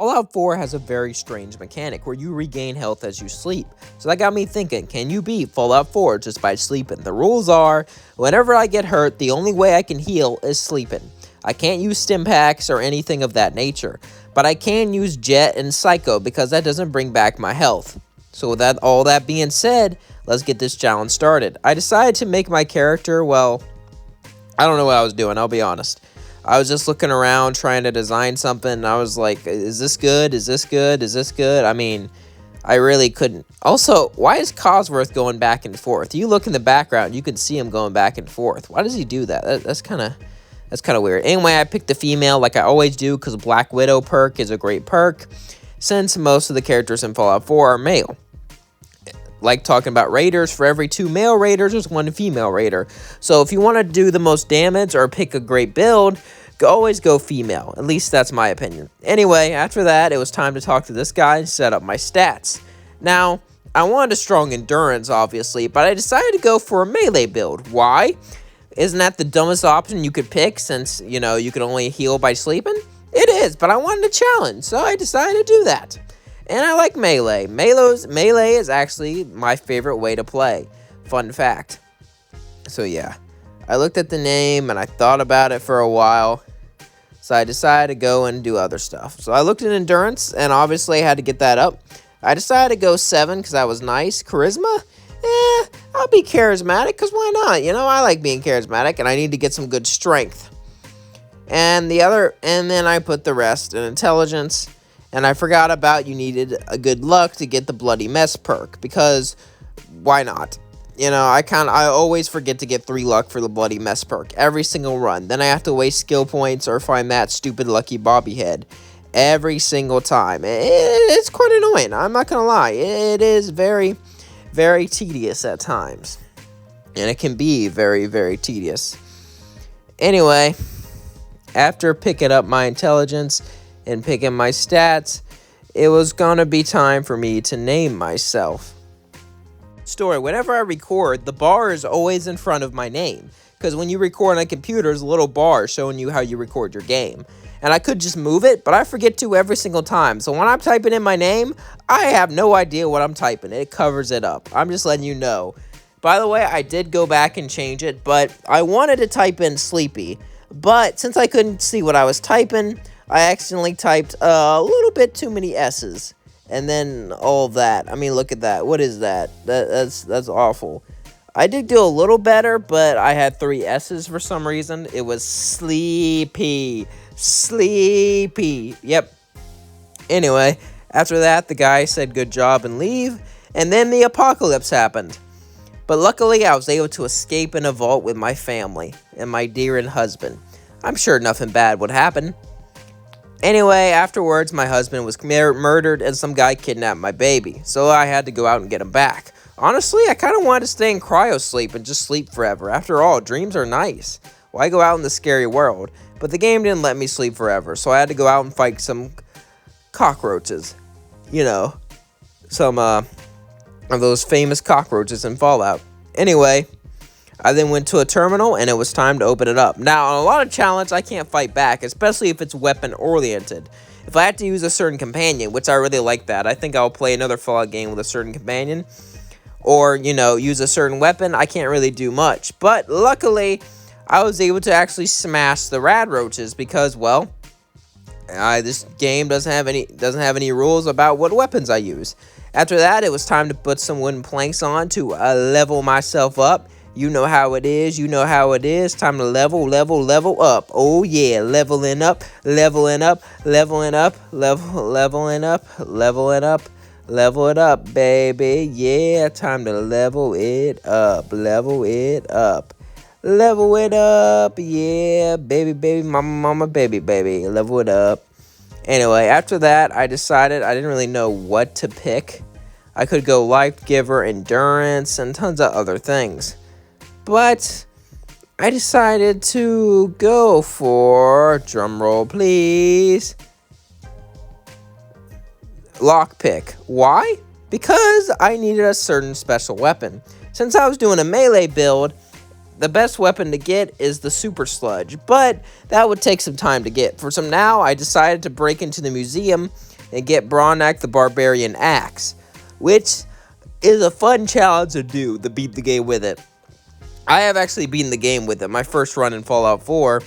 Fallout 4 has a very strange mechanic where you regain health as you sleep. So that got me thinking, can you beat Fallout 4 just by sleeping? The rules are, whenever I get hurt, the only way I can heal is sleeping. I can't use stim packs or anything of that nature, but I can use Jet and Psycho because that doesn't bring back my health. So with all that being said, let's get this challenge started. I decided to make my character, well, I don't know what I was doing, I'll be honest. I was just looking around trying to design something, and I was like, is this good? Is this good? Is this good? I mean, I really couldn't. Also, why is Cosworth going back and forth? You look in the background, you can see him going back and forth. Why does he do that? That's kind of weird. Anyway, I picked the female like I always do because Black Widow perk is a great perk, since most of the characters in Fallout 4 are male. Like talking about raiders, for every 2 male raiders, there's 1 female raider. So if you want to do the most damage or pick a great build, always go female. At least that's my opinion. Anyway, after that, it was time to talk to this guy and set up my stats. Now, I wanted a strong endurance, obviously, but I decided to go for a melee build. Why? Isn't that the dumbest option you could pick since, you know, you can only heal by sleeping? It is, but I wanted a challenge, so I decided to do that. And I like melee. Melee is actually my favorite way to play. Fun fact. So yeah, I looked at the name and I thought about it for a while. So I decided to go and do other stuff. So I looked at endurance and obviously I had to get that up. I decided to go 7 because that was nice. Charisma? I'll be charismatic because why not? You know, I like being charismatic and I need to get some good strength. And then I put the rest in intelligence. And I forgot about you needed a good luck to get the Bloody Mess perk, because why not? You know, I always forget to get 3 luck for the Bloody Mess perk every single run. Then I have to waste skill points or find that stupid lucky bobby head every single time. It's quite annoying, I'm not gonna lie. It is very, very tedious at times. And it can be very, very tedious. Anyway, after picking up my intelligence and picking my stats, it was gonna be time for me to name myself. Story, whenever I record, the bar is always in front of my name, because when you record on a computer, there's a little bar showing you how you record your game. And I could just move it, but I forget to every single time. So when I'm typing in my name, I have no idea what I'm typing. It covers it up. I'm just letting you know. By the way, I did go back and change it, but I wanted to type in Sleepy. But since I couldn't see what I was typing, I accidentally typed a little bit too many S's. And then all that. I mean, look at that. What is that? That's awful. I did do a little better, but I had 3 S's for some reason. It was Sleepy. Sleepy. Yep. Anyway, after that, the guy said good job and leave. And then the apocalypse happened. But luckily, I was able to escape in a vault with my family and my dear and husband. I'm sure nothing bad would happen. Anyway, afterwards, my husband was murdered and some guy kidnapped my baby, so I had to go out and get him back. Honestly, I kind of wanted to stay in cryo sleep and just sleep forever. After all, dreams are nice. Why go out in the scary world? But the game didn't let me sleep forever, so I had to go out and fight some cockroaches. You know, some of those famous cockroaches in Fallout. Anyway, I then went to a terminal, and it was time to open it up. Now, on a lot of challenges, I can't fight back, especially if it's weapon-oriented. If I had to use a certain companion, which I really like that, I think I'll play another Fallout game with a certain companion, or, you know, use a certain weapon, I can't really do much. But luckily, I was able to actually smash the rad roaches because, well, this game doesn't have any rules about what weapons I use. After that, it was time to put some wooden planks on to level myself up. You know how it is. You know how it is. Time to level up. Oh, yeah. Leveling up, leveling up, leveling up, leveling up, leveling up, level it up, baby. Yeah, time to level it up, level it up. Level it up, yeah, baby, mama, baby, level it up. Anyway, after that, I decided I didn't really know what to pick. I could go Life Giver, Endurance, and tons of other things. But I decided to go for, drumroll please, Lockpick. Why? Because I needed a certain special weapon. Since I was doing a melee build, the best weapon to get is the Super Sludge, but that would take some time to get. For some now, I decided to break into the museum and get Bronak the Barbarian Axe, which is a fun challenge to do, to beat the game with it. I have actually beaten the game with it. My first run in Fallout 4,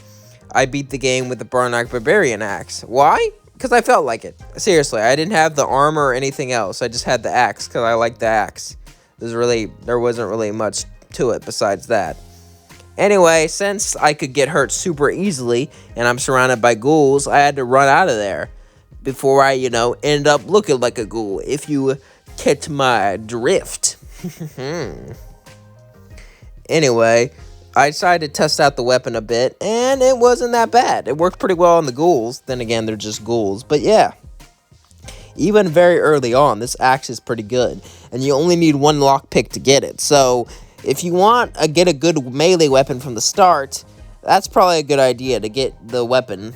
I beat the game with the Bronak Barbarian Axe. Why? Because I felt like it. Seriously, I didn't have the armor or anything else. I just had the axe because I liked the axe. There wasn't really much to it besides that. Anyway, since I could get hurt super easily and I'm surrounded by ghouls, I had to run out of there before I, end up looking like a ghoul, if you catch my drift. Anyway, I decided to test out the weapon a bit, and it wasn't that bad. It worked pretty well on the ghouls. Then again, they're just ghouls. But yeah, even very early on, this axe is pretty good, and you only need one lockpick to get it. So if you want to get a good melee weapon from the start, that's probably a good idea to get the weapon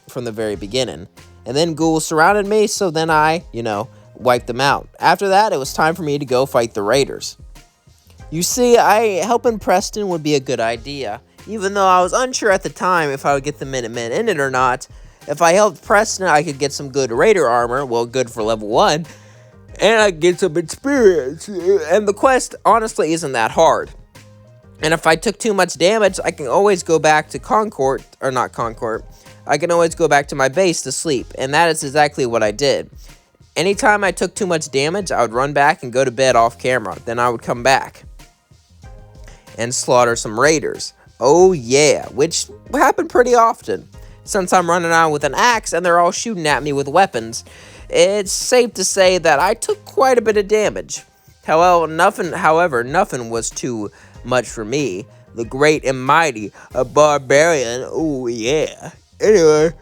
from the very beginning. And then ghouls surrounded me, so then I, wiped them out. After that, it was time for me to go fight the raiders. You see, helping Preston would be a good idea, even though I was unsure at the time if I would get the Minutemen in it or not. If I helped Preston, I could get some good raider armor, well, good for level 1, and I get some experience. And the quest, honestly, isn't that hard. And if I took too much damage, I can always go back to I can always go back to my base to sleep, and that is exactly what I did. Anytime I took too much damage, I would run back and go to bed off camera. Then I would come back and slaughter some raiders. Oh yeah, which happened pretty often. Since I'm running around with an axe and they're all shooting at me with weapons, it's safe to say that I took quite a bit of damage. However, nothing was too much for me. The great and mighty, a barbarian, oh yeah. Anyway,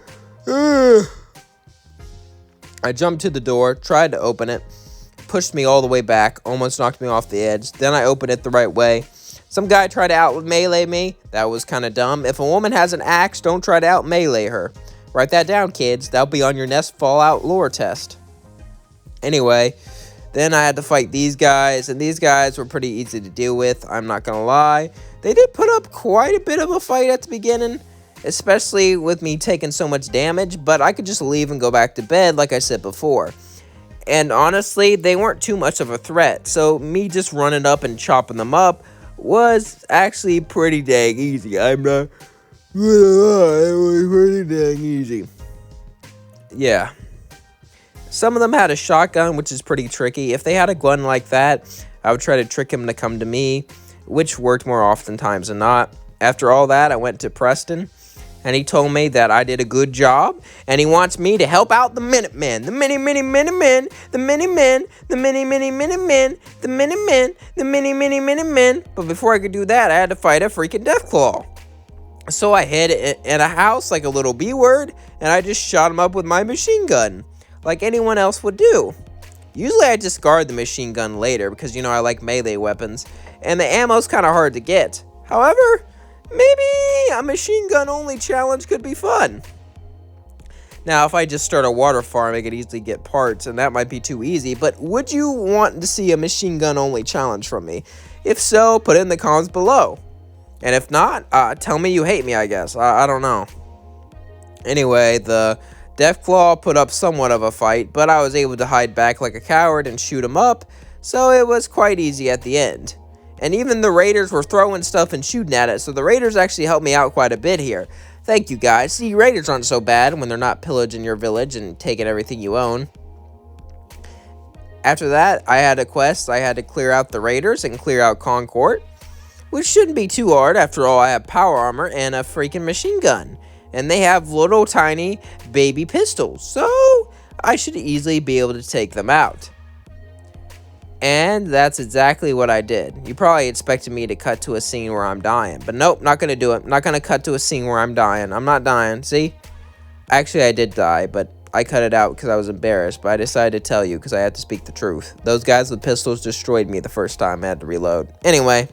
I jumped to the door, tried to open it, pushed me all the way back, almost knocked me off the edge. Then I opened it the right way. Some guy tried to out-melee me. That was kind of dumb. If a woman has an axe, don't try to out-melee her. Write that down, kids. That'll be on your next Fallout lore test. Anyway, then I had to fight these guys, and these guys were pretty easy to deal with. I'm not going to lie. They did put up quite a bit of a fight at the beginning, especially with me taking so much damage, but I could just leave and go back to bed like I said before. And honestly, they weren't too much of a threat, so me just running up and chopping them up was actually pretty dang easy. I'm not gonna lie, it was pretty dang easy. Yeah. Some of them had a shotgun, which is pretty tricky. If they had a gun like that, I would try to trick him to come to me, which worked more oftentimes than not. After all that, I went to Preston, and he told me that I did a good job, and he wants me to help out the Minutemen. The Minutemen, the Minutemen, the Minutemen, the Minutemen, the Minutemen. But before I could do that, I had to fight a freaking Deathclaw. So I hid in a house like a little B-word, and I just shot him up with my machine gun, like anyone else would do. Usually I discard the machine gun later, because, I like melee weapons, and the ammo's kind of hard to get. However, maybe a machine gun only challenge could be fun. Now, if I just start a water farm, I could easily get parts, and that might be too easy, but would you want to see a machine gun only challenge from me? If so, put it in the comments below. And if not, tell me you hate me, I guess. I don't know. Anyway, the Deathclaw put up somewhat of a fight, but I was able to hide back like a coward and shoot him up, so it was quite easy at the end. And even the raiders were throwing stuff and shooting at it, so the raiders actually helped me out quite a bit here. Thank you, guys. See, raiders aren't so bad when they're not pillaging your village and taking everything you own. After that, I had a quest. I had to clear out the raiders and clear out Concord, which shouldn't be too hard. After all, I have power armor and a freaking machine gun. And they have little tiny baby pistols, so I should easily be able to take them out. And that's exactly what I did. You probably expected me to cut to a scene where I'm dying, but nope, not going to do it. Not going to cut to a scene where I'm dying. I'm not dying, see? Actually, I did die, but I cut it out because I was embarrassed, but I decided to tell you because I had to speak the truth. Those guys with pistols destroyed me the first time I had to reload. Anyway,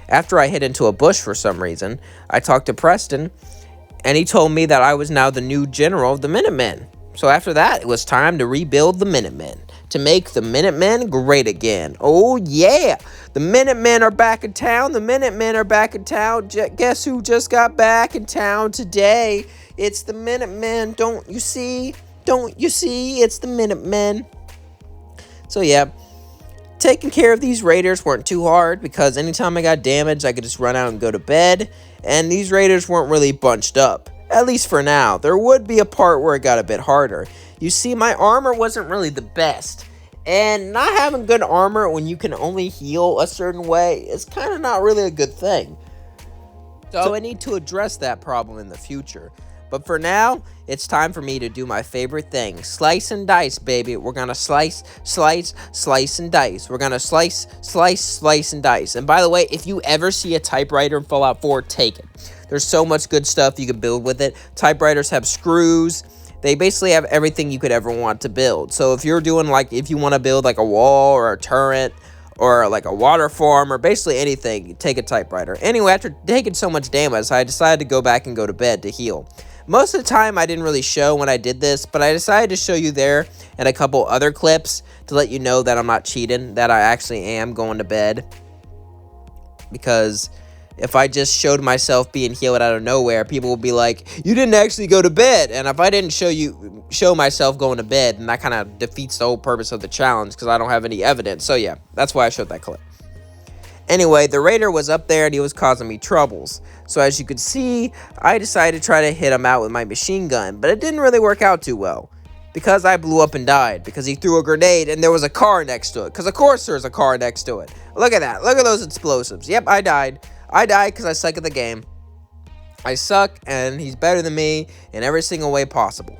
after I hid into a bush for some reason, I talked to Preston, and he told me that I was now the new general of the Minutemen. So after that, it was time to rebuild the Minutemen, to make the Minutemen great again. Oh yeah, the Minutemen are back in town. The Minutemen are back in town. Guess who just got back in town today? It's the Minutemen, don't you see? Don't you see? It's the Minutemen. So yeah, taking care of these raiders weren't too hard because anytime I got damaged, I could just run out and go to bed. And these raiders weren't really bunched up, at least for now. There would be a part where it got a bit harder. You see, my armor wasn't really the best. And not having good armor when you can only heal a certain way is kind of not really a good thing. So I need to address that problem in the future. But for now, it's time for me to do my favorite thing. Slice and dice, baby. We're going to slice, and dice. We're going to slice, and dice. And by the way, if you ever see a typewriter in Fallout 4, take it. There's so much good stuff you can build with it. Typewriters have screws. They basically have everything you could ever want to build. So if you're doing if you want to build like a wall or a turret or like a water farm or basically anything, take a typewriter. Anyway, after taking so much damage, I decided to go back and go to bed to heal. Most of the time, I didn't really show when I did this, but I decided to show you there and a couple other clips to let you know that I'm not cheating, that I actually am going to bed. Because if I just showed myself being healed out of nowhere, people would be like, you didn't actually go to bed. And if I didn't show myself going to bed, then that kind of defeats the whole purpose of the challenge because I don't have any evidence. So yeah, that's why I showed that clip. Anyway, the raider was up there and he was causing me troubles. So as you could see, I decided to try to hit him out with my machine gun, but it didn't really work out too well. Because I blew up and died, because he threw a grenade and there was a car next to it. Because of course there's a car next to it. Look at that, look at those explosives. Yep, I died. I died because I suck at the game. I suck and he's better than me in every single way possible.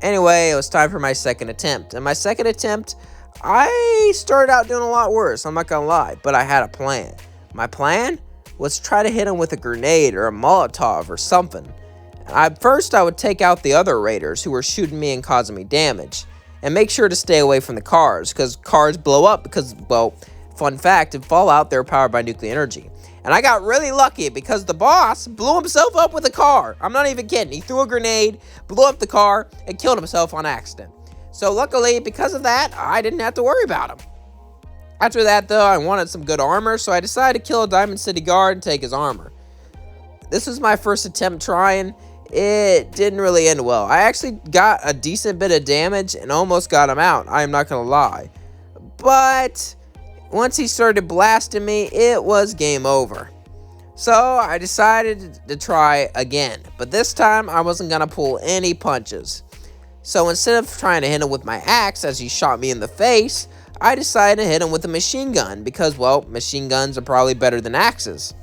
Anyway, it was time for my second attempt. And my second attempt, I started out doing a lot worse, I'm not gonna lie, but I had a plan. My plan was to try to hit him with a grenade or a Molotov or something. First, I would take out the other raiders who were shooting me and causing me damage, and make sure to stay away from the cars, because cars blow up because, well, fun fact, in Fallout, they're powered by nuclear energy. And I got really lucky because the boss blew himself up with a car. I'm not even kidding. He threw a grenade, blew up the car, and killed himself on accident. So luckily, because of that, I didn't have to worry about him. After that, though, I wanted some good armor, so I decided to kill a Diamond City guard and take his armor. This was my first attempt trying. It didn't really end well. I actually got a decent bit of damage and almost got him out, I am not going to lie. But once he started blasting me, it was game over. So I decided to try again, but this time I wasn't going to pull any punches. So instead of trying to hit him with my axe as he shot me in the face, I decided to hit him with a machine gun because, well, machine guns are probably better than axes.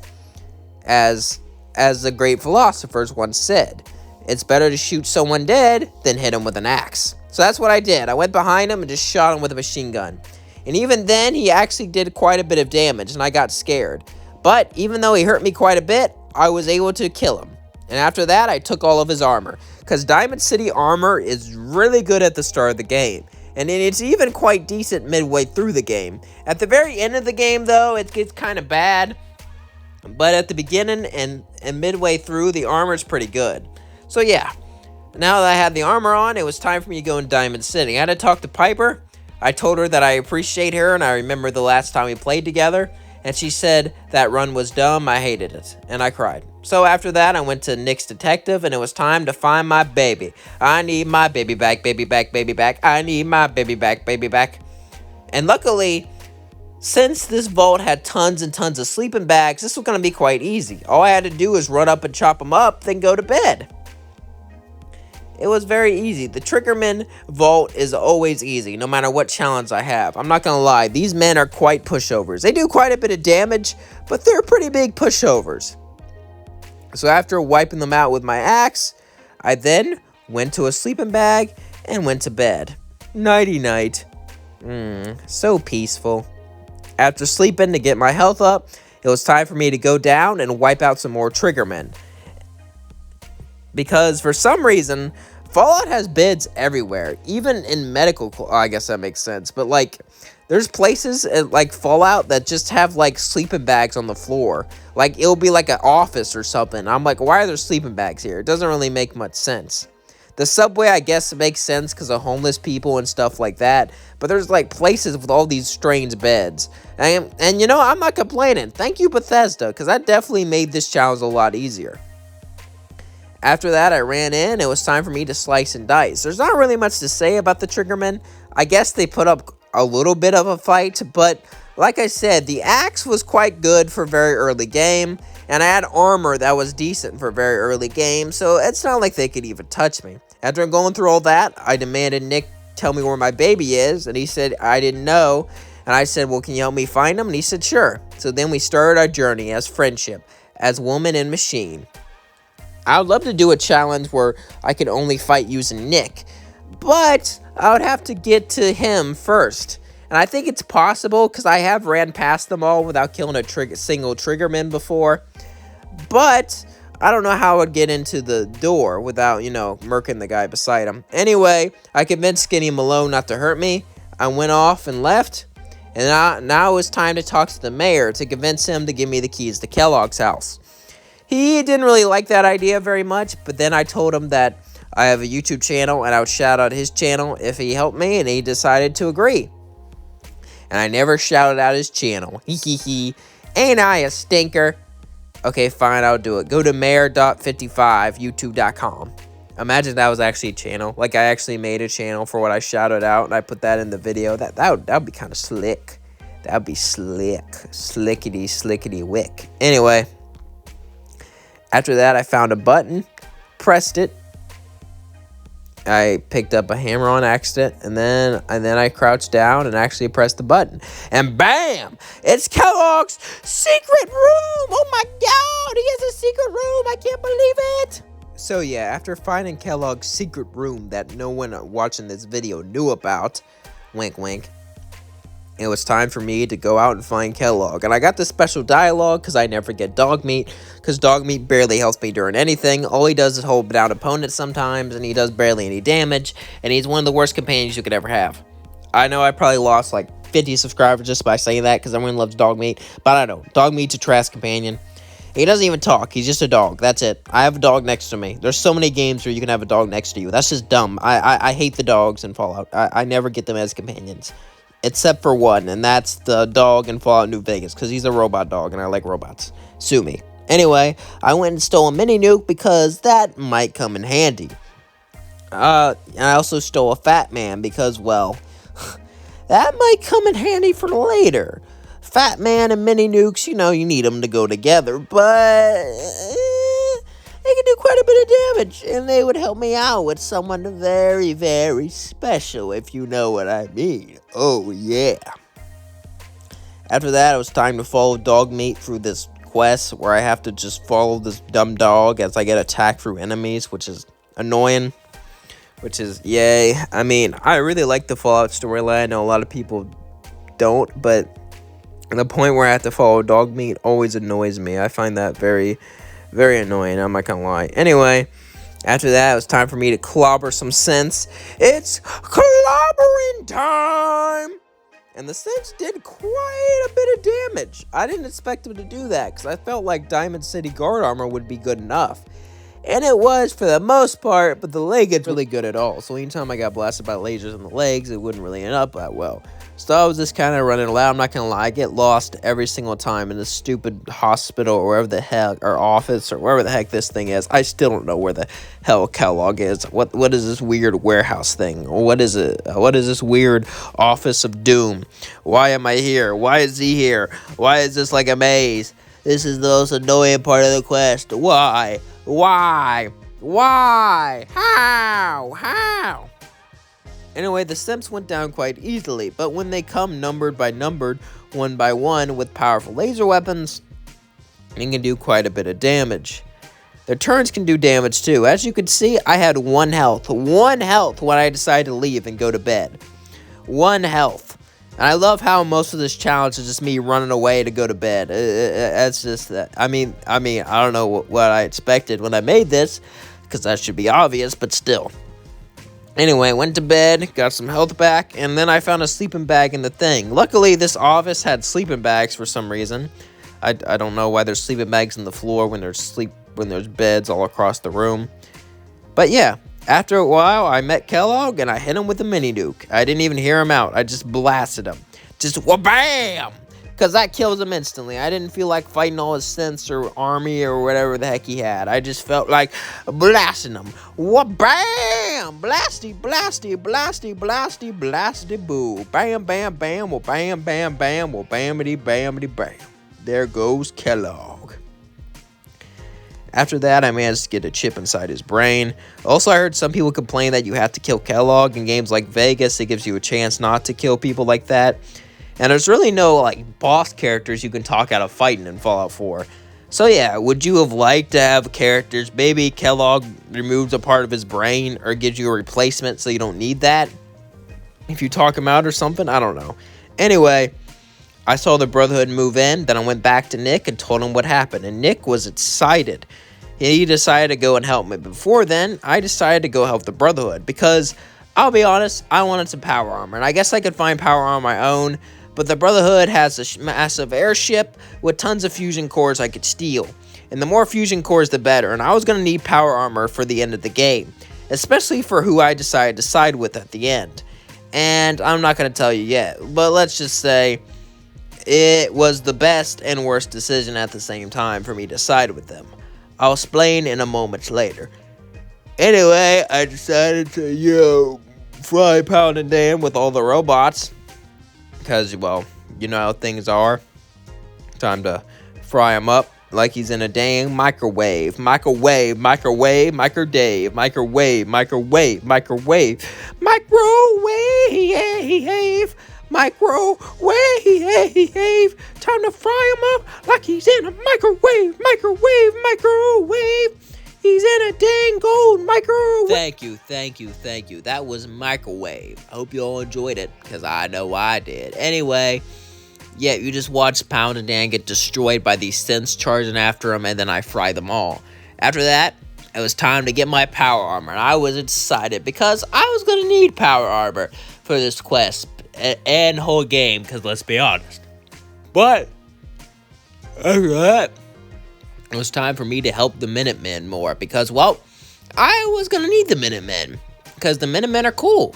As the great philosophers once said, it's better to shoot someone dead than hit him with an axe. So that's what I did. I went behind him and just shot him with a machine gun. And even then, he actually did quite a bit of damage and I got scared. But even though he hurt me quite a bit, I was able to kill him. And after that, I took all of his armor. Because Diamond City armor is really good at the start of the game. And it's even quite decent midway through the game. At the very end of the game, though, it gets kind of bad. But at the beginning and midway through, the armor is pretty good. So yeah, now that I had the armor on, it was time for me to go in Diamond City. I had to talk to Piper. I told her that I appreciate her, and I remember the last time we played together. And she said that run was dumb, I hated it, and I cried. So after that, I went to Nick's detective, and it was time to find my baby. I need my baby back, baby back, baby back. I need my baby back, baby back. And luckily, since this vault had tons and tons of sleeping bags, this was going to be quite easy. All I had to do was run up and chop them up, then go to bed. It was very easy. The Triggermen vault is always easy, no matter what challenge I have. I'm not gonna lie, these men are quite pushovers. They do quite a bit of damage, but they're pretty big pushovers. So after wiping them out with my axe, I then went to a sleeping bag and went to bed. Nighty-night. So peaceful. After sleeping to get my health up, it was time for me to go down and wipe out some more Triggermen. Because for some reason, Fallout has beds everywhere, even in medical, I guess that makes sense, but like, there's places like Fallout that just have like sleeping bags on the floor. Like, it'll be like an office or something. I'm like, why are there sleeping bags here? It doesn't really make much sense. The subway, I guess, makes sense because of homeless people and stuff like that, but there's like places with all these strange beds. And you know, I'm not complaining. Thank you, Bethesda, because that definitely made this challenge a lot easier. After that, I ran in. It was time for me to slice and dice. There's not really much to say about the Triggermen. I guess they put up a little bit of a fight, but like I said, the axe was quite good for very early game, and I had armor that was decent for very early game, so it's not like they could even touch me. After going through all that, I demanded Nick tell me where my baby is, and he said I didn't know, and I said, well, can you help me find him? And he said, sure. So then we started our journey as friendship, as woman and machine. I would love to do a challenge where I could only fight using Nick, but I would have to get to him first. And I think it's possible because I have ran past them all without killing a single Triggerman before. But I don't know how I would get into the door without, murking the guy beside him. Anyway, I convinced Skinny Malone not to hurt me. I went off and left. And now it was time to talk to the mayor to convince him to give me the keys to Kellogg's house. He didn't really like that idea very much, but then I told him that I have a YouTube channel and I would shout out his channel if he helped me, and he decided to agree. And I never shouted out his channel. Hee. Ain't I a stinker? Okay, fine, I'll do it. Go to mayor.55youtube.com. Imagine that was actually a channel. Like, I actually made a channel for what I shouted out, and I put that in the video. That would be kind of slick. That would be slick. Slickety wick. Anyway. After that, I found a button, pressed it. I picked up a hammer on accident, and then I crouched down and actually pressed the button. And bam! It's Kellogg's secret room! Oh my god! He has a secret room! I can't believe it! So yeah, after finding Kellogg's secret room that no one watching this video knew about, wink wink, it was time for me to go out and find Kellogg. And I got this special dialogue because I never get dog meat, because dog meat barely helps me during anything. All he does is hold down opponents sometimes, and he does barely any damage, and he's one of the worst companions you could ever have. I know I probably lost like 50 subscribers just by saying that, because everyone loves dog meat, but I don't know. Dog meat's a trash companion. He doesn't even talk. He's just a dog. That's it. I have a dog next to me. There's so many games where you can have a dog next to you. That's just dumb. I hate the dogs in Fallout. I never get them as companions. Except for one, and that's the dog in Fallout New Vegas, because he's a robot dog, and I like robots. Sue me. Anyway, I went and stole a mini nuke, because that might come in handy. And I also stole a Fat Man, because, well, that might come in handy for later. Fat Man and mini nukes, you need them to go together, but they can do quite a bit of damage, and they would help me out with someone very, very special, if you know what I mean. Oh, yeah. After that, it was time to follow Dog Meat through this quest, where I have to just follow this dumb dog as I get attacked through enemies, which is annoying, which is yay. I mean, I really like the Fallout storyline. I know a lot of people don't, but the point where I have to follow Dog Meat always annoys me. I find that very, very annoying, I'm not gonna lie. Anyway, after that, it was time for me to clobber some sense. It's clobbering time! And the sense did quite a bit of damage. I didn't expect him to do that, because I felt like Diamond City guard armor would be good enough. And it was for the most part, but the leg isn't really good at all. So anytime I got blasted by lasers in the legs, it wouldn't really end up that well. So I was just kind of running loud. I'm not going to lie. I get lost every single time in this stupid hospital or wherever the heck, or office, or wherever the heck this thing is. I still don't know where the hell Kellogg is. What is this weird warehouse thing? What is it? What is this weird office of doom? Why am I here? Why is he here? Why is this like a maze? This is the most annoying part of the quest. Why? How? Anyway, the Simps went down quite easily, but when they come numbered by numbered, one by one, with powerful laser weapons, they can do quite a bit of damage. Their turns can do damage too. As you can see, I had 1 health. 1 health when I decided to leave and go to bed. 1 health. And I love how most of this challenge is just me running away to go to bed. That's just that. I mean, I don't know what I expected when I made this, because that should be obvious, but still. Anyway, went to bed, got some health back, and then I found a sleeping bag in the thing. Luckily, this office had sleeping bags for some reason. I don't know why there's sleeping bags in the floor when there's beds all across the room. But yeah, after a while, I met Kellogg, and I hit him with a mini nuke. I didn't even hear him out. I just blasted him. Just wha-bam! because that kills him instantly. I didn't feel like fighting all his synths or army or whatever the heck he had. I just felt like blasting him. What? Bam! Blasty, blasty, blasty, blasty, blasty, boo. Bam, bam, bam, well, bam, bam, bam, well, bamity, bamity, bam. There goes Kellogg. After that, I managed to get a chip inside his brain. Also, I heard some people complain that you have to kill Kellogg. In games like Vegas, it gives you a chance not to kill people like that. And there's really no, like, boss characters you can talk out of fighting in Fallout 4. So yeah, would you have liked to have characters, maybe Kellogg removes a part of his brain or gives you a replacement so you don't need that? If you talk him out or something, I don't know. Anyway, I saw the Brotherhood move in, then I went back to Nick and told him what happened, and Nick was excited. He decided to go and help me. Before then, I decided to go help the Brotherhood, because, I'll be honest, I wanted some power armor, and I guess I could find power armor on my own, but the Brotherhood has a massive airship with tons of fusion cores I could steal, and the more fusion cores, the better, and I was going to need power armor for the end of the game, especially for who I decided to side with at the end, and I'm not going to tell you yet, but let's just say it was the best and worst decision at the same time for me to side with them. I'll explain in a moment later. Anyway, I decided to, fry Pound and Dan with all the robots. Because, well, you know how things are. Time to fry him up like he's in a dang microwave. Microwave, microwave, microdave, microwave, microwave, microwave, microwave. Microwave, time to fry him up like he's in a microwave, microwave, microwave. He's in a dang gold microwave. Thank you. That was Microwave. I hope you all enjoyed it, because I know I did. Anyway, yeah, you just watch Pound and Dan get destroyed by these synths charging after him, and then I fry them all. After that, it was time to get my power armor, and I was excited, because I was going to need power armor for this quest and whole game, because let's be honest. But after that, it was time for me to help the Minutemen more, because, well, I was going to need the Minutemen, because the Minutemen are cool.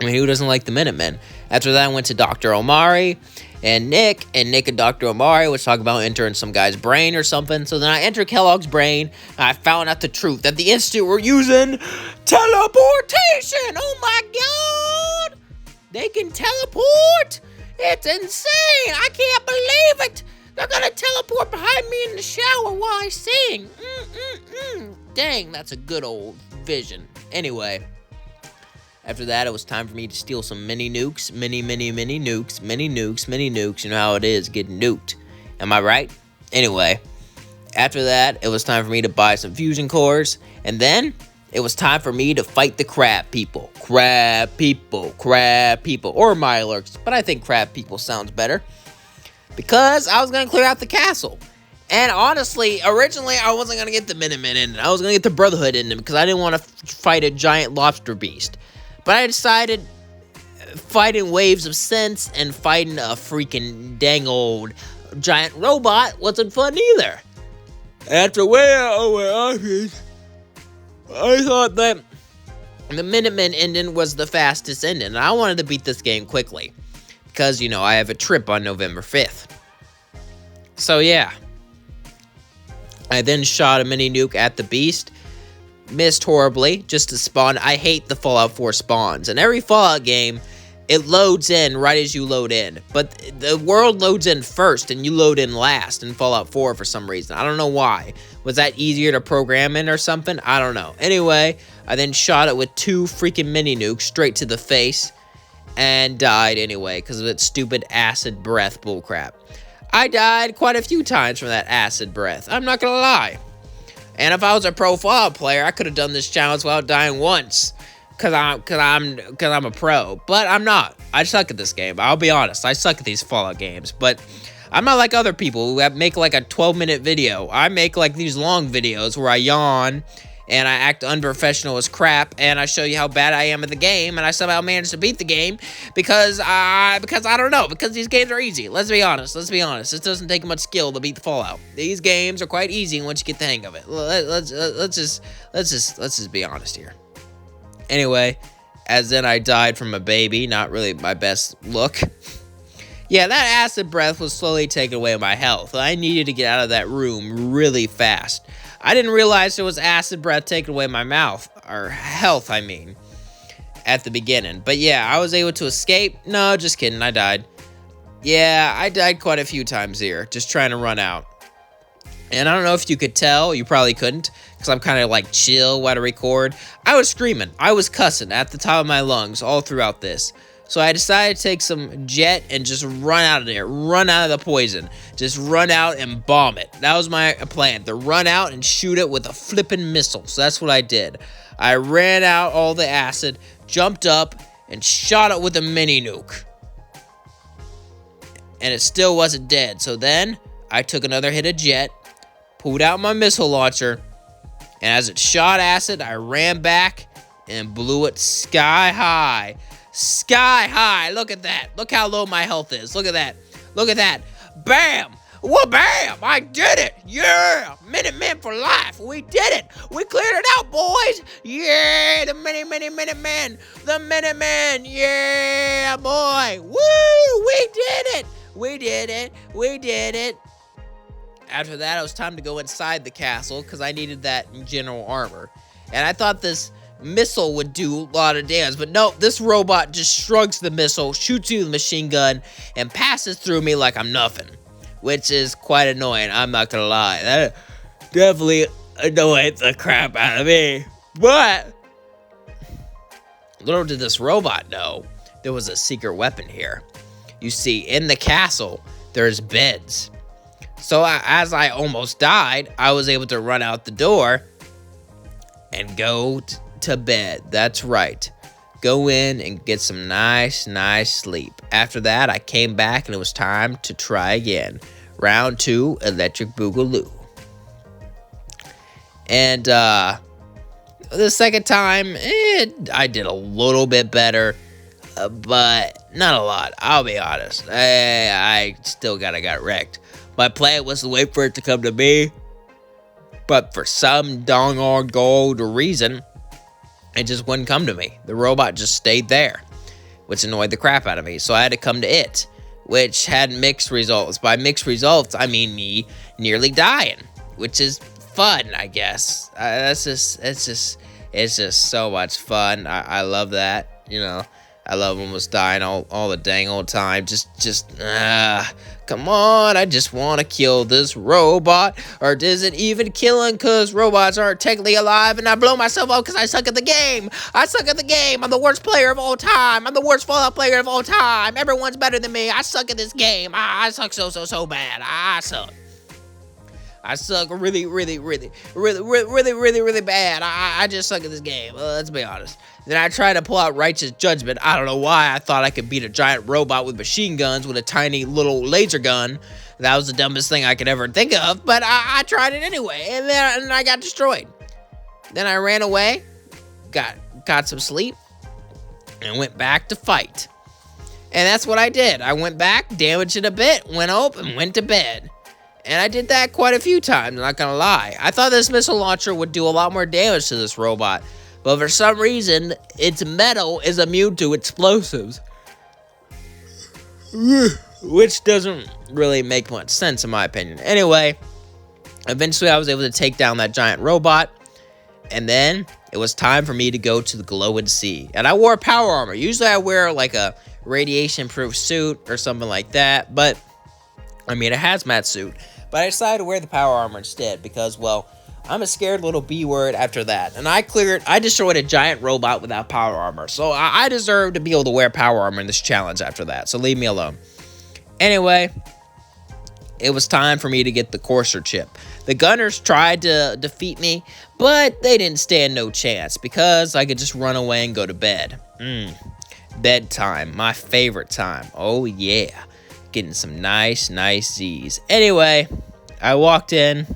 I mean, who doesn't like the Minutemen? After that, I went to Dr. Omari and Nick and Dr. Omari was talking about entering some guy's brain or something. So then I entered Kellogg's brain, and I found out the truth, that the Institute were using teleportation. Oh my God! They can teleport! It's insane! I can't believe it! They're gonna teleport behind me in the shower while I sing! Dang, that's a good old vision. Anyway, after that, it was time for me to steal some mini nukes. Mini nukes. You know how it is, getting nuked. Am I right? Anyway, after that, it was time for me to buy some fusion cores. And then, it was time for me to fight the crab people. Crab people. Or Mirelurks, but I think crab people sounds better. Because I was going to clear out the castle. And honestly, originally, I wasn't going to get the Minutemen in it. I was going to get the Brotherhood in it because I didn't want to fight a giant lobster beast. But I decided fighting waves of sense and fighting a freaking dang old giant robot wasn't fun either. After way I thought that the Minutemen ending was the fastest ending. And I wanted to beat this game quickly. Because, you know, I have a trip on November 5th. So, yeah. I then shot a mini nuke at the beast. Missed horribly, just to spawn. I hate the Fallout 4 spawns. In every Fallout game, it loads in right as you load in. But the world loads in first, and you load in last in Fallout 4 for some reason. I don't know why. Was that easier to program in or something? I don't know. Anyway, I then shot it with 2 freaking mini nukes straight to the face. And died anyway, because of its stupid acid breath bullcrap. I died quite a few times from that acid breath. I'm not gonna lie. And if I was a pro Fallout player, I could have done this challenge without dying once. Cause I'm a pro. But I'm not. I suck at this game. I'll be honest. I suck at these Fallout games. But I'm not like other people who make like a 12-minute video. I make like these long videos where I yawn and I act unprofessional as crap, and I show you how bad I am at the game, and I somehow managed to beat the game because I don't know, because these games are easy. Let's be honest. It doesn't take much skill to beat the Fallout. These games are quite easy once you get the hang of it. Let's just be honest here. Anyway, as then I died from a baby, not really my best look. Yeah, that acid breath was slowly taking away my health. I needed to get out of that room really fast. I didn't realize there was acid breath taking away my mouth, or health, I mean, at the beginning. But yeah, I was able to escape. No, just kidding, I died. Yeah, I died quite a few times here, just trying to run out. And I don't know if you could tell, you probably couldn't, because I'm kind of like chill while I record. I was screaming, I was cussing at the top of my lungs all throughout this. So I decided to take some jet and just run out of there, run out of the poison. Just run out and bomb it. That was my plan, to run out and shoot it with a flippin' missile. So that's what I did. I ran out all the acid, jumped up, and shot it with a mini nuke. And it still wasn't dead. So then I took another hit of jet, pulled out my missile launcher, and as it shot acid, I ran back and blew it sky high. Sky high. Look at that. Look how low my health is. Look at that. Look at that. Bam. Well, bam. I did it. Yeah. Minutemen for life. We did it. We cleared it out, boys. Yeah. The Minutemen. The Minutemen. Yeah, boy. Woo. We did it. We did it. We did it. After that, it was time to go inside the castle because I needed that general armor. And I thought this missile would do a lot of damage, but no, this robot just shrugs the missile, shoots you with a machine gun, and passes through me like I'm nothing, which is quite annoying. I'm not gonna lie, that definitely annoyed the crap out of me. But little did this robot know there was a secret weapon here. You see, in the castle there's beds. So as I almost died, I was able to run out the door and go to bed. That's right. Go in and get some nice sleep. After that, I came back and it was time to try again. Round 2, Electric Boogaloo. And the second time, I did a little bit better, but not a lot. I'll be honest. I still got wrecked. My plan was to wait for it to come to me, but for some dong-on gold reason, it just wouldn't come to me. The robot just stayed there, which annoyed the crap out of me. So I had to come to it, which had mixed results. By mixed results, I mean me nearly dying, which is fun, I guess. It's just so much fun. I love that, you know. I love almost dying all the dang old time. Come on, I just want to kill this robot. Or does it even kill him because robots aren't technically alive and I blow myself up because I suck at the game. I suck at the game. I'm the worst player of all time. I'm the worst Fallout player of all time. Everyone's better than me. I suck at this game. I suck so bad. I suck. I suck really bad. I just suck at this game. Let's be honest. Then I tried to pull out Righteous Judgment. I don't know why I thought I could beat a giant robot with machine guns with a tiny little laser gun. That was the dumbest thing I could ever think of, but I tried it anyway, and then I got destroyed. Then I ran away, got some sleep, and went back to fight. And that's what I did. I went back, damaged it a bit, went up, and went to bed. And I did that quite a few times, I'm not gonna lie. I thought this missile launcher would do a lot more damage to this robot, but for some reason, its metal is immune to explosives. Which doesn't really make much sense in my opinion. Anyway, eventually I was able to take down that giant robot, and then it was time for me to go to the glowing sea. And I wore power armor. Usually I wear like a radiation-proof suit or something like that, but I mean a hazmat suit. But I decided to wear the power armor instead because, well, I'm a scared little B-word after that. And I destroyed a giant robot without power armor. So I deserve to be able to wear power armor in this challenge after that. So leave me alone. Anyway, it was time for me to get the Courser chip. The Gunners tried to defeat me, but they didn't stand no chance because I could just run away and go to bed. Bedtime, my favorite time. Oh yeah. Getting some nice Z's. Anyway, I walked in,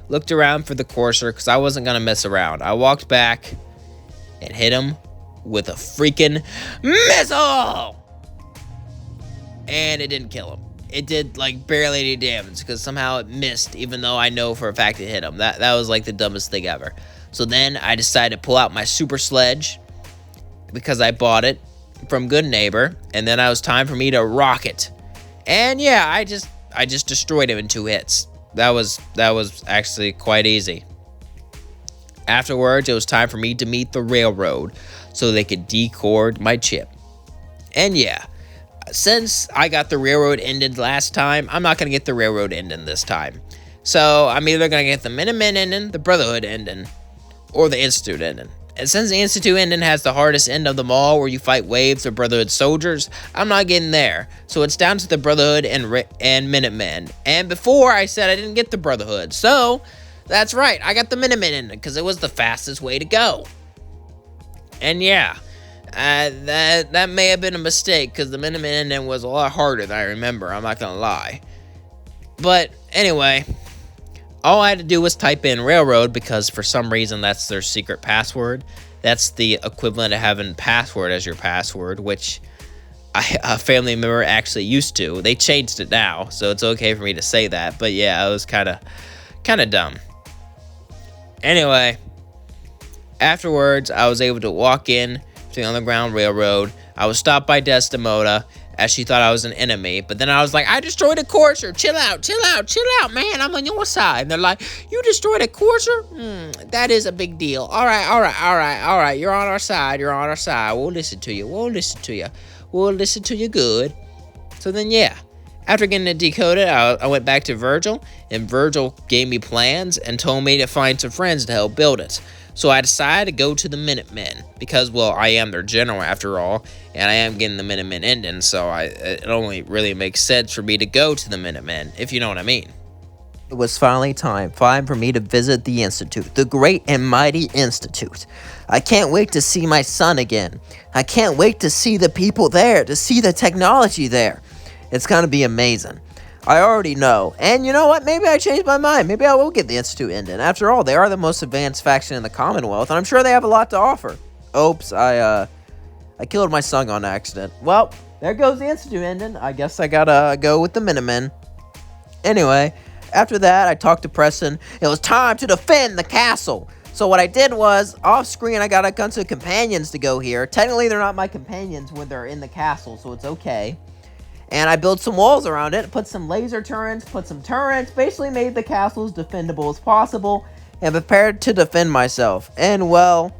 looked around for the Courser because I wasn't going to mess around. I walked back and hit him with a freaking missile! And it didn't kill him. It did like barely any damage because somehow it missed, even though I know for a fact it hit him. That was like the dumbest thing ever. So then I decided to pull out my super sledge because I bought it. from Good Neighbor, and then it was time for me to rock it. And yeah, I just destroyed him in 2 hits. That was actually quite easy. Afterwards, it was time for me to meet the Railroad so they could decord my chip. And yeah, since I got the Railroad ended last time, I'm not going to get the Railroad ending this time. So I'm either going to get the Minutemen ending, the Brotherhood ending, or the Institute ending. And since the Institute ending has the hardest end of them all, where you fight waves of Brotherhood soldiers, I'm not getting there. So it's down to the Brotherhood and Minutemen. And before, I said I didn't get the Brotherhood. So that's right, I got the Minutemen ending because it was the fastest way to go. And yeah, that may have been a mistake because the Minutemen ending was a lot harder than I remember. I'm not gonna lie. But anyway, all I had to do was type in Railroad because for some reason that's their secret password. That's the equivalent of having password as your password, which a family member actually used to. They changed it now, so it's okay for me to say that. But yeah, it was kind of dumb. Anyway, afterwards, I was able to walk in to the Underground Railroad. I was stopped by Desdemona, as she thought I was an enemy. But then I was like, I destroyed a courser. Chill out, man. I'm on your side. And they're like, you destroyed a courser? That is a big deal. All right. You're on our side. We'll listen to you. We'll listen to you good. So then, yeah. After getting it decoded, I went back to Virgil. And Virgil gave me plans and told me to find some friends to help build it. So I decided to go to the Minutemen because, well, I am their general after all, and I am getting the Minutemen ending, so it only really makes sense for me to go to the Minutemen, if you know what I mean. It was finally time for me to visit the Institute, the great and mighty Institute. I can't wait to see my son again. I can't wait to see the people there, to see the technology there. It's going to be amazing. I already know. And you know what? Maybe I changed my mind. Maybe I will get the Institute ending. After all, they are the most advanced faction in the Commonwealth, and I'm sure they have a lot to offer. Oops, I killed my son on accident. Well, there goes the Institute ending. I guess I gotta go with the Minutemen. Anyway, after that, I talked to Preston. It was time to defend the castle. So what I did was, off screen, I got a bunch of companions to go here. Technically, they're not my companions when they're in the castle, so it's okay. And I built some walls around it, put some laser turrets, basically made the castle as defendable as possible, and prepared to defend myself. And well,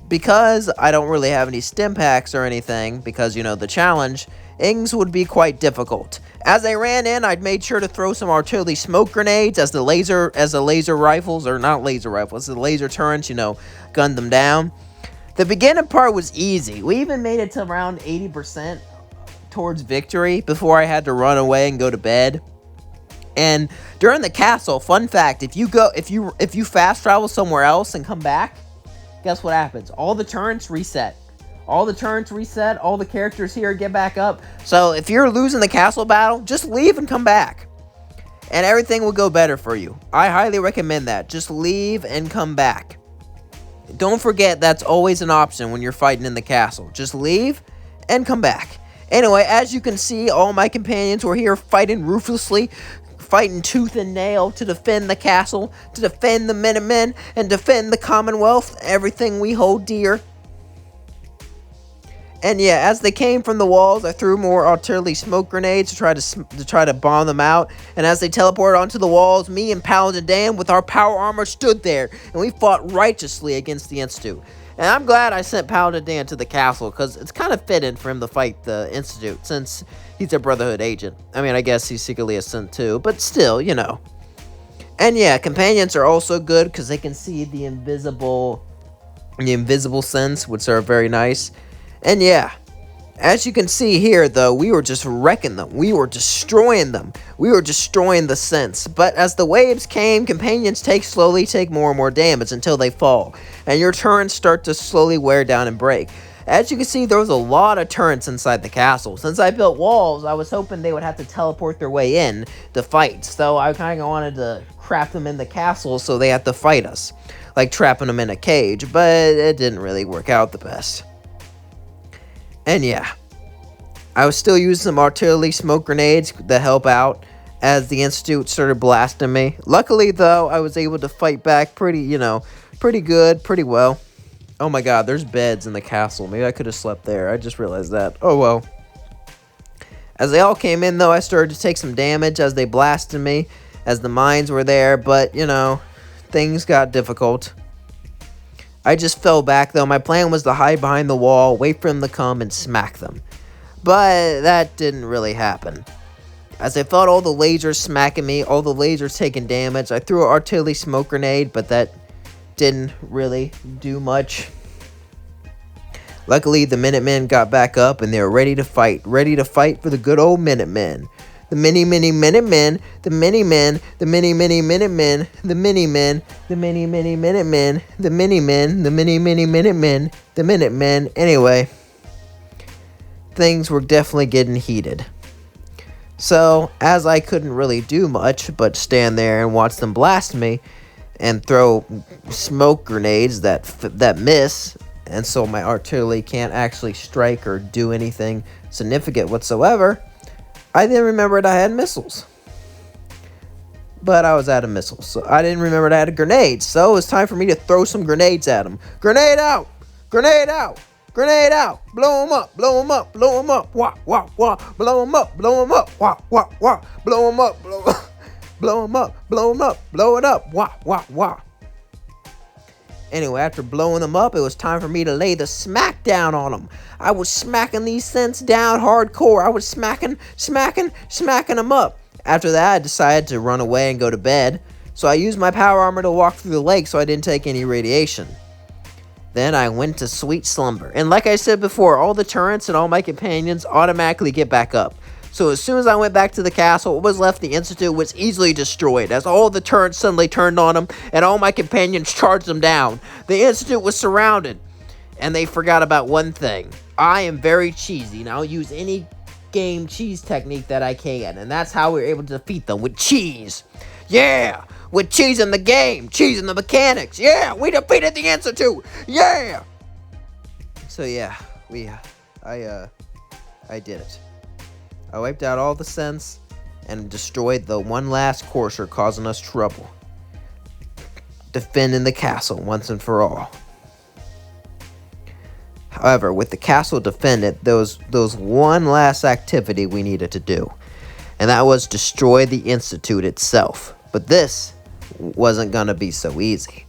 because I don't really have any stim packs or anything, because, you know, the challenge, things would be quite difficult. As I ran in, I'd made sure to throw some artillery smoke grenades as the laser rifles, or not laser rifles, the laser turrets, you know, gunned them down. The beginning part was easy. We even made it to around 80%. Towards victory before I had to run away and go to bed. And during the castle, fun fact, if you fast travel somewhere else and come back, guess what happens? All the turrets reset. All the characters here get back up. So if you're losing the castle battle, just leave and come back. And everything will go better for you. I highly recommend that. Just leave and come back. Don't forget that's always an option when you're fighting in the castle. Just leave and come back. Anyway, as you can see, all my companions were here fighting ruthlessly, fighting tooth and nail to defend the castle, to defend the Minutemen, and defend the Commonwealth, everything we hold dear. And yeah, as they came from the walls, I threw more artillery smoke grenades to try to bomb them out. And as they teleported onto the walls, me and Paladin Dan with our power armor stood there, and we fought righteously against the Institute. And I'm glad I sent Paladin Dan to the castle, because it's kind of fitting for him to fight the Institute, since he's a Brotherhood agent. I mean, I guess he's secretly a Sent too, but still, you know. And yeah, companions are also good, because they can see the invisible Sents, which are very nice. And yeah, as you can see here, though, we were just wrecking them. We were destroying them. We were destroying the Sents. But as the waves came, companions slowly take more and more damage until they fall. And your turrets start to slowly wear down and break. As you can see, there was a lot of turrets inside the castle. Since I built walls, I was hoping they would have to teleport their way in to fight. So I kind of wanted to trap them in the castle so they had to fight us. Like trapping them in a cage. But it didn't really work out the best. And yeah, I was still using some artillery smoke grenades to help out as the Institute started blasting me. Luckily, though, I was able to fight back pretty good, pretty well. Oh my god, there's beds in the castle. Maybe I could have slept there. I just realized that. Oh well. As they all came in, though, I started to take some damage as they blasted me, as the mines were there, but, you know, things got difficult. I just fell back, though. My plan was to hide behind the wall, wait for them to come, and smack them. But that didn't really happen. As I felt all the lasers smacking me, all the lasers taking damage, I threw an artillery smoke grenade, but that didn't really do much. Luckily, the Minutemen got back up and they were ready to fight for the good old Minutemen. The many Minutemen, the many men, the many Minutemen, the many men, the many Minutemen, the many men, the many Minutemen, the Minutemen. Anyway, things were definitely getting heated. So, as I couldn't really do much but stand there and watch them blast me and throw smoke grenades that miss, and so my artillery can't actually strike or do anything significant whatsoever, I then remembered I had missiles. But I was out of missiles, so I didn't remember I had a grenade, so it was time for me to throw some grenades at them. Grenade out! Grenade out! Grenade out! Blow them up! Blow them up! Blow them up! Wah! Wah! Wah! Blow them up! Blow them up! Wah! Wah! Wah! Blow them up! Blow them up! Blow them up! Blow it up! Wah! Wah! Wah! Anyway, after blowing them up, it was time for me to lay the smack down on them. I was smacking these scents down hardcore. I was smacking them up. After that, I decided to run away and go to bed. So I used my power armor to walk through the lake so I didn't take any radiation. Then I went to sweet slumber. And like I said before, all the turrets and all my companions automatically get back up. So as soon as I went back to the castle, what was left, the Institute, was easily destroyed, as all the turrets suddenly turned on them, and all my companions charged them down. The Institute was surrounded, and they forgot about one thing. I am very cheesy, and I'll use any game cheese technique that I can, and that's how we were able to defeat them, with cheese. Yeah! With cheese in the game, cheese in the mechanics. Yeah! We defeated the Institute! Yeah! So yeah, I did it. I wiped out all the scents and destroyed the one last courser causing us trouble. Defending the castle once and for all. However, with the castle defended, there was one last activity we needed to do. And that was destroy the Institute itself. But this wasn't going to be so easy.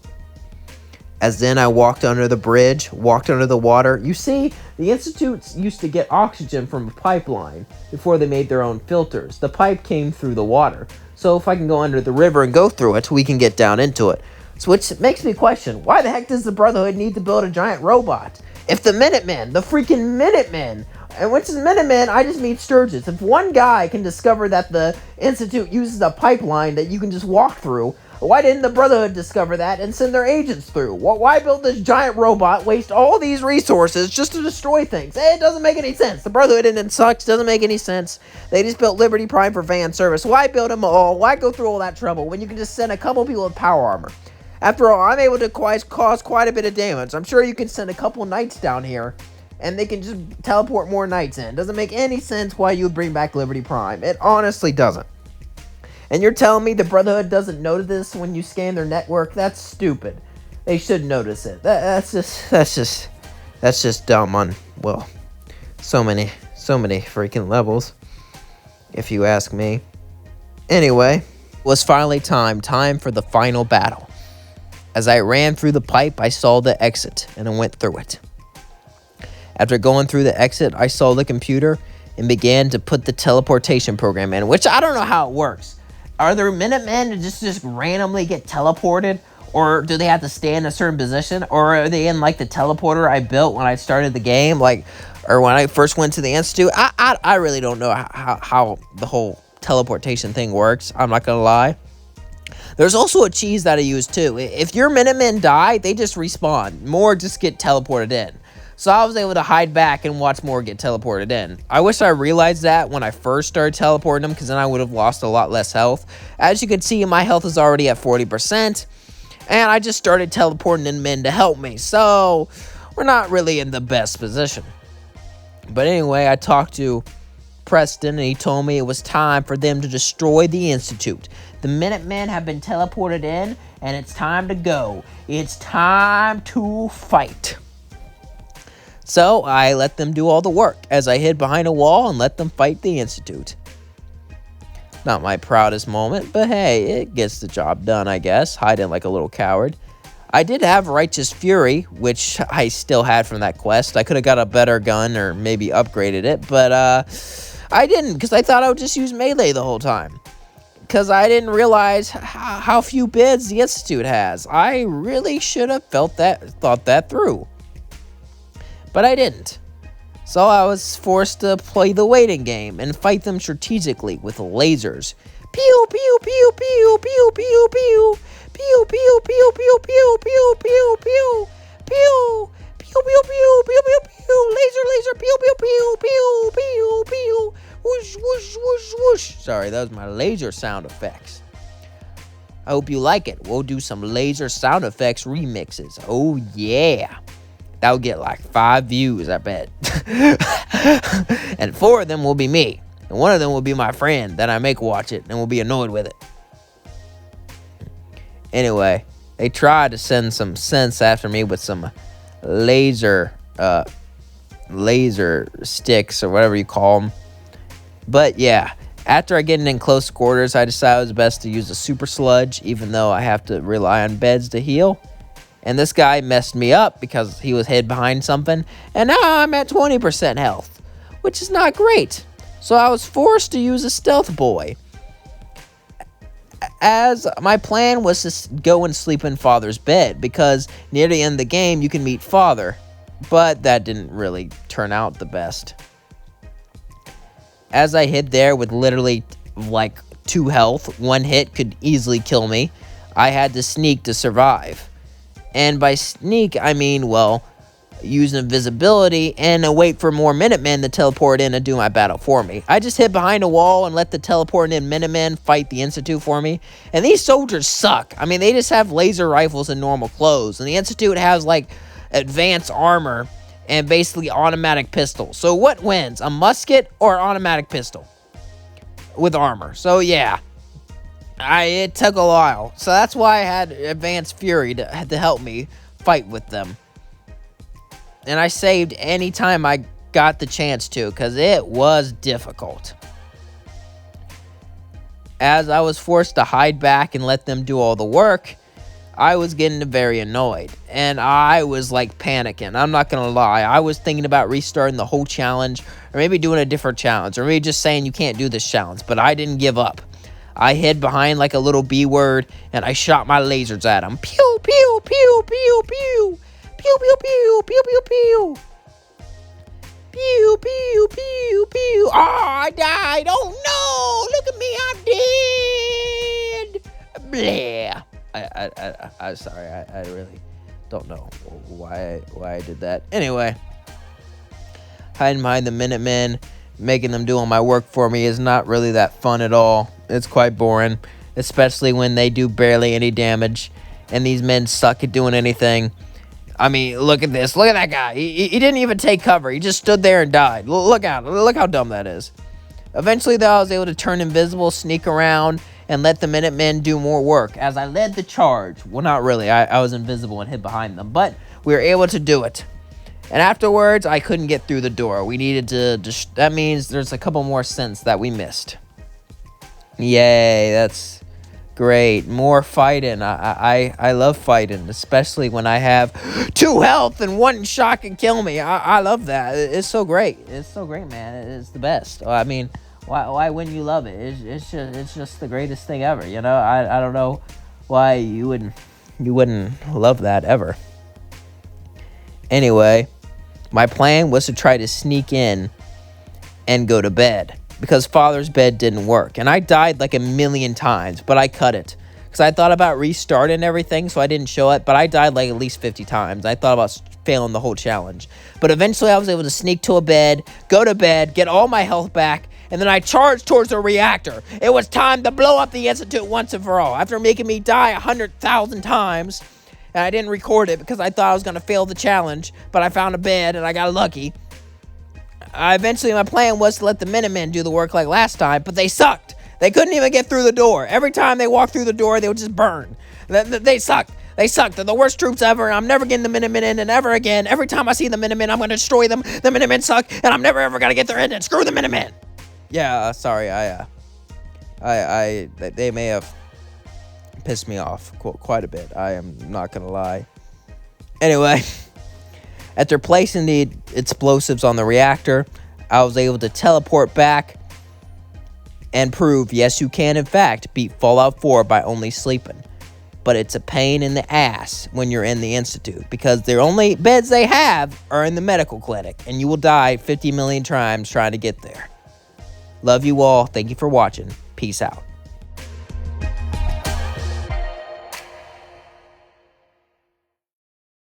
As then I walked under the bridge, walked under the water. You see, the Institutes used to get oxygen from a pipeline before they made their own filters. The pipe came through the water. So if I can go under the river and go through it, we can get down into it. So which makes me question, why the heck does the Brotherhood need to build a giant robot? If the Minutemen, the freaking Minutemen, and which is Minutemen, I just mean Sturgis. If one guy can discover that the Institute uses a pipeline that you can just walk through, why didn't the Brotherhood discover that and send their agents through? Why build this giant robot, waste all these resources just to destroy things? It doesn't make any sense. The Brotherhood and sucks. Doesn't make any sense. They just built Liberty Prime for fan service. Why build them all? Why go through all that trouble when you can just send a couple people with power armor? After all, I'm able to cause quite a bit of damage. I'm sure you can send a couple knights down here and they can just teleport more knights in. Doesn't make any sense why you would bring back Liberty Prime. It honestly doesn't. And you're telling me the Brotherhood doesn't notice this when you scan their network? That's stupid. They should notice it. That's just dumb on, well, so many freaking levels, if you ask me. Anyway, it was finally time for the final battle. As I ran through the pipe, I saw the exit, and I went through it. After going through the exit, I saw the computer and began to put the teleportation program in, which I don't know how it works. Are there Minutemen that just randomly get teleported? Or do they have to stay in a certain position? Or are they in, like, the teleporter I built when I started the game? Like, or when I first went to the Institute? I really don't know how the whole teleportation thing works. I'm not gonna lie. There's also a cheese that I use, too. If your Minutemen die, they just respawn. More just get teleported in. So I was able to hide back and watch more get teleported in. I wish I realized that when I first started teleporting them, because then I would have lost a lot less health. As you can see, my health is already at 40%. And I just started teleporting in men to help me. So we're not really in the best position. But anyway, I talked to Preston, and he told me it was time for them to destroy the Institute. The Minutemen have been teleported in, and it's time to go. It's time to fight. So I let them do all the work as I hid behind a wall and let them fight the Institute. Not my proudest moment, but hey, it gets the job done, I guess, hiding like a little coward. I did have Righteous Fury, which I still had from that quest. I could have got a better gun or maybe upgraded it, but I didn't, because I thought I would just use melee the whole time. Because I didn't realize how few bids the Institute has. I really should have thought that through. But I didn't. So I was forced to play the waiting game and fight them strategically with lasers. Pew, pew, pew, pew, pew, pew, pew. Pew, pew, pew, pew, pew, pew, pew, pew. Pew, pew, pew, pew, pew, pew, pew. Laser, pew, pew, pew, pew, pew, pew. Whoosh, whoosh, whoosh, whoosh. Sorry, that was my laser sound effects. I hope you like it. We'll do some laser sound effects remixes. Oh, yeah. That would get like 5 views, I bet. And 4 of them will be me. And 1 of them will be my friend that I make watch it and will be annoyed with it. Anyway, they tried to send some sense after me with some laser sticks or whatever you call them. But yeah, after I get in close quarters, I decided it was best to use a super sludge, even though I have to rely on beds to heal. And this guy messed me up because he was hid behind something, and now I'm at 20% health, which is not great. So I was forced to use a stealth boy, as my plan was to go and sleep in Father's bed, because near the end of the game you can meet Father, but that didn't really turn out the best. As I hid there with literally like 2 health, 1 hit could easily kill me, I had to sneak to survive. And by sneak, I mean, well, use invisibility and wait for more Minutemen to teleport in and do my battle for me. I just hid behind a wall and let the teleporting in Minutemen fight the Institute for me. And these soldiers suck. I mean, they just have laser rifles and normal clothes. And the Institute has, like, advanced armor and basically automatic pistols. So what wins? A musket or automatic pistol? With armor. So, yeah. It took a while. So that's why I had Advanced Fury to help me fight with them. And I saved any time I got the chance to, because it was difficult. As I was forced to hide back and let them do all the work, I was getting very annoyed. And I was like panicking. I'm not going to lie. I was thinking about restarting the whole challenge, or maybe doing a different challenge, or maybe just saying you can't do this challenge. But I didn't give up. I hid behind like a little B-word, and I shot my lasers at them. Pew, pew, pew, pew, pew. Pew, pew, pew, pew, pew, pew. Pew, pew, pew, pew. Oh, I died. Oh, no. Look at me. I'm dead. Blah. I'm sorry. I really don't know why I did that. Anyway, hiding behind the Minutemen, making them do all my work for me is not really that fun at all. It's quite boring, especially when they do barely any damage, and these men suck at doing anything. I mean, look at this. Look at that guy. He didn't even take cover. He just stood there and died. Look out. Look how dumb that is. Eventually, though, I was able to turn invisible, sneak around, and let the Minutemen do more work as I led the charge. Well, not really. I was invisible and hid behind them, but we were able to do it. And afterwards, I couldn't get through the door. We needed to... that means there's a couple more cents that we missed. Yay, that's great. More fighting. I love fighting, especially when I have 2 health and 1 shot can kill me. I love that. It's so great. It's so great, man. It's the best. I mean, why wouldn't you love it? It's just the greatest thing ever. You know, I don't know why you wouldn't love that ever. Anyway, my plan was to try to sneak in and go to bed, because Father's bed didn't work. And I died like 1,000,000 times, but I cut it. Because I thought about restarting everything, so I didn't show it, but I died like at least 50 times. I thought about failing the whole challenge. But eventually I was able to sneak to a bed, go to bed, get all my health back, and then I charged towards the reactor. It was time to blow up the Institute once and for all. After making me die 100,000 times, and I didn't record it because I thought I was going to fail the challenge, but I found a bed and I got lucky. Eventually my plan was to let the Minutemen do the work like last time, but they sucked. They couldn't even get through the door. Every time they walked through the door, they would just burn. They sucked. They sucked. They're the worst troops ever, and I'm never getting the Minutemen in, and ever again. Every time I see the Minutemen, I'm going to destroy them. The Minutemen suck, and I'm never ever going to get their ending. Screw the Minutemen. Yeah, sorry. They may have pissed me off quite a bit. I am not going to lie. Anyway, after placing the explosives on the reactor, I was able to teleport back and prove, yes, you can, in fact, beat Fallout 4 by only sleeping. But it's a pain in the ass when you're in the Institute, because the only beds they have are in the medical clinic, and you will die 50 million times trying to get there. Love you all. Thank you for watching. Peace out.